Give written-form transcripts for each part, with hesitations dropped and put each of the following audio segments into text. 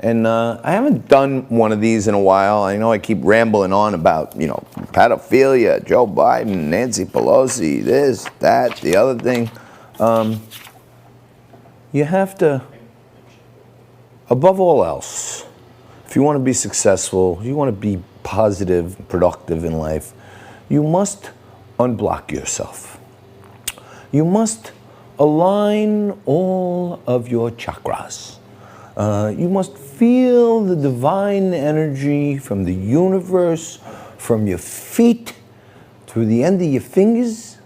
And I haven't done one of these in a while. I know I keep rambling on about, pedophilia, Joe Biden, Nancy Pelosi, this, that, the other thing. You have to, above all else, if you want to be successful, you want to be positive, productive in life, you must unblock yourself. You must align all of your chakras. You must feel the divine energy from the universe, from your feet, through the end of your fingers,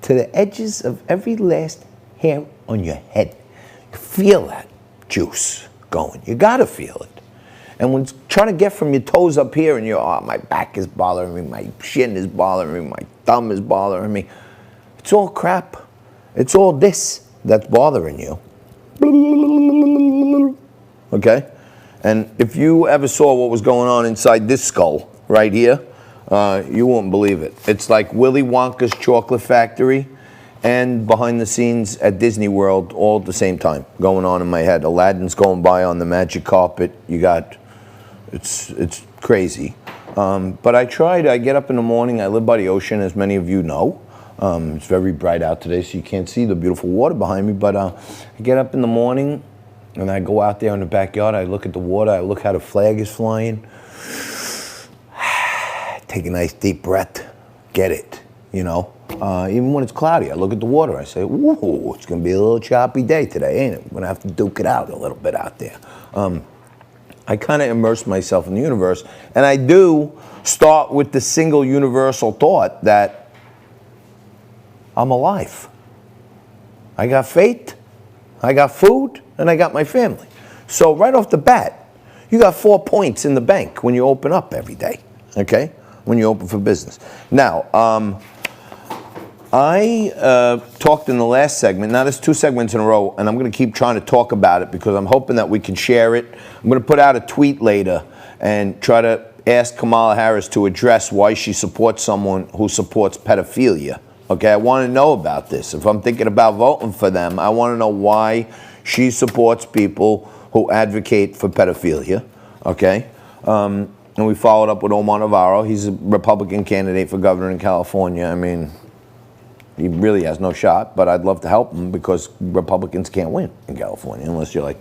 to the edges of every last hair on your head. You feel that juice going. You gotta feel it. And when it's trying to get from your toes up here and my back is bothering me, my shin is bothering me, my thumb is bothering me, it's all crap. It's all this that's bothering you. Okay? And if you ever saw what was going on inside this skull right here, you won't believe it. It's like Willy Wonka's chocolate factory and behind the scenes at Disney World all at the same time going on in my head. Aladdin's going by on the magic carpet. It's crazy. But I get up in the morning. I live by the ocean, as many of you know. It's very bright out today, so you can't see the beautiful water behind me. But I get up in the morning, and I go out there in the backyard. I look at the water. I look how the flag is flying. Take a nice deep breath. Get it, Even when it's cloudy, I look at the water. I say, "Whoa, it's going to be a little choppy day today, ain't it? We're going to have to duke it out a little bit out there." I kind of immerse myself in the universe, and I do start with the single universal thought that I'm alive. I got faith, I got food, and I got my family. So right off the bat, you got 4 points in the bank when you open up every day, okay? When you open for business. Now, I talked in the last segment. Now there's 2 segments in a row, and I'm going to keep trying to talk about it because I'm hoping that we can share it. I'm going to put out a tweet later and try to ask Kamala Harris to address why she supports someone who supports pedophilia. Okay, I want to know about this. If I'm thinking about voting for them, I want to know why she supports people who advocate for pedophilia. Okay, and we followed up with Omar Navarro. He's a Republican candidate for governor in California. I mean, he really has no shot, but I'd love to help him because Republicans can't win in California unless you're like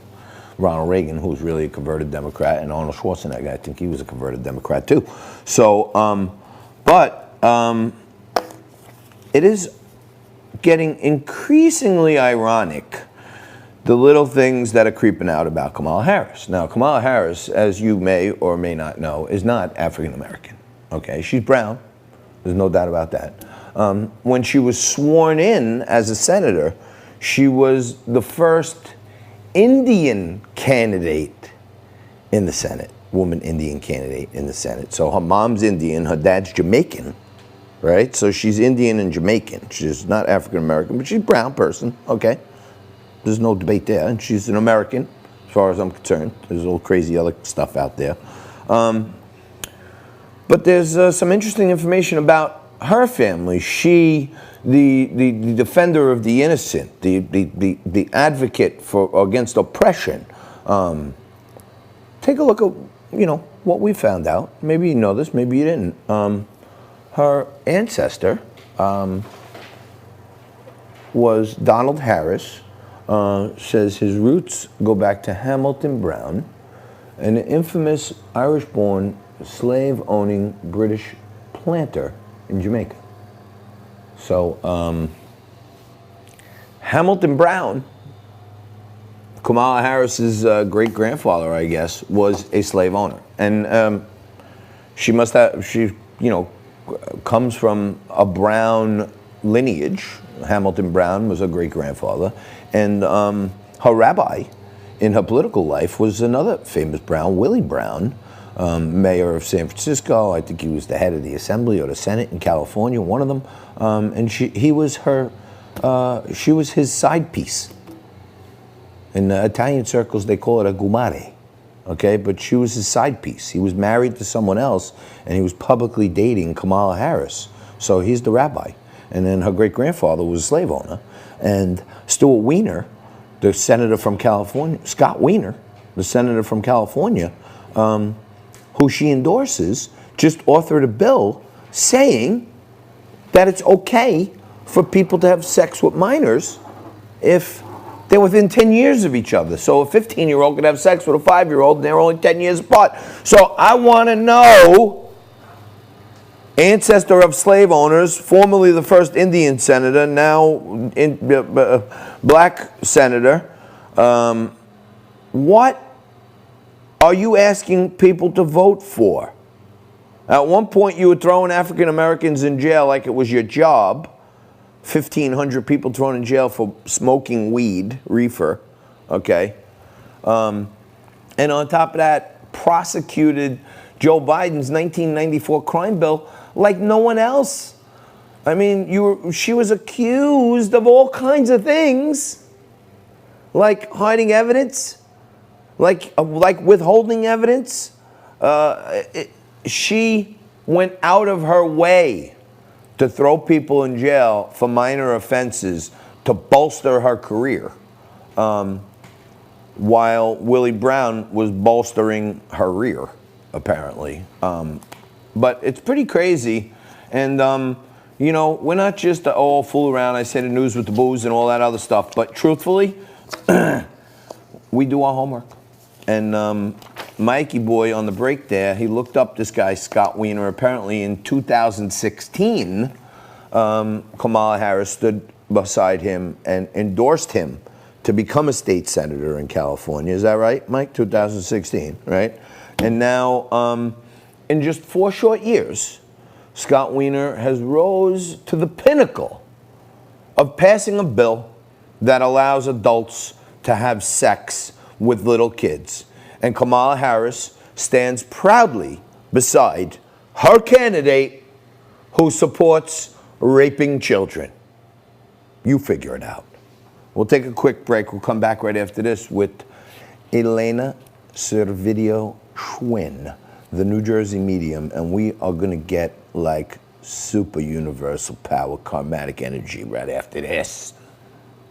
Ronald Reagan, who's really a converted Democrat, and Arnold Schwarzenegger. I think he was a converted Democrat too. So, it is getting increasingly ironic, the little things that are creeping out about Kamala Harris. Now, Kamala Harris, as you may or may not know, is not African American. Okay, she's brown. There's no doubt about that. When she was sworn in as a senator, she was the first Indian candidate in the Senate, woman Indian candidate in the Senate. So her mom's Indian, her dad's Jamaican, right? So she's Indian and Jamaican. She's not African American, but she's a brown person, okay? There's no debate there. And she's an American, as far as I'm concerned. There's all crazy other stuff out there. But there's some interesting information about her family. She, the defender of the innocent, the advocate against oppression. Take a look at, what we found out. Maybe you know this, maybe you didn't. Her ancestor was Donald Harris. Says his roots go back to Hamilton Brown, an infamous Irish-born, slave-owning British planter in Jamaica. So, Hamilton Brown, Kamala Harris's great-grandfather, I guess, was a slave owner. And she comes from a Brown lineage. Hamilton Brown was a great-grandfather. And her rabbi in her political life was another famous Brown, Willie Brown, mayor of San Francisco. I think he was the head of the Assembly or the Senate in California, one of them. And she was his side piece. In Italian circles, they call it a gumare. Okay, but she was his side piece. He was married to someone else, and he was publicly dating Kamala Harris. So he's the rabbi. And then her great-grandfather was a slave owner. And Stuart Weiner, the senator from California, Scott Weiner, the senator from California, who she endorses, just authored a bill saying that it's okay for people to have sex with minors if they're within 10 years of each other. So a 15-year-old could have sex with a 5-year-old and they're only 10 years apart. So I want to know, ancestor of slave owners, formerly the first Indian senator, now black senator, what are you asking people to vote for? At one point, you were throwing African Americans in jail like it was your job. 1,500 people thrown in jail for smoking weed, reefer, okay? And on top of that, prosecuted Joe Biden's 1994 crime bill like no one else. I mean, she was accused of all kinds of things, like hiding evidence, like withholding evidence. She went out of her way to throw people in jail for minor offenses to bolster her career, while Willie Brown was bolstering her rear, apparently. But it's pretty crazy. And, you know, we're not just all fool around, I say the news with the booze and all that other stuff. But truthfully, we do our homework. And Mikey boy on the break there, he looked up this guy, Scott Wiener. Apparently in 2016, Kamala Harris stood beside him and endorsed him to become a state senator in California. Is that right, Mike? 2016, right? And now, in just 4 short years, Scott Wiener has rose to the pinnacle of passing a bill that allows adults to have sex with little kids. And Kamala Harris stands proudly beside her candidate who supports raping children. You figure it out. We'll take a quick break. We'll come back right after this with Elena Servidio Schwinn, the New Jersey medium, and we are going to get like super universal power, karmatic energy right after this.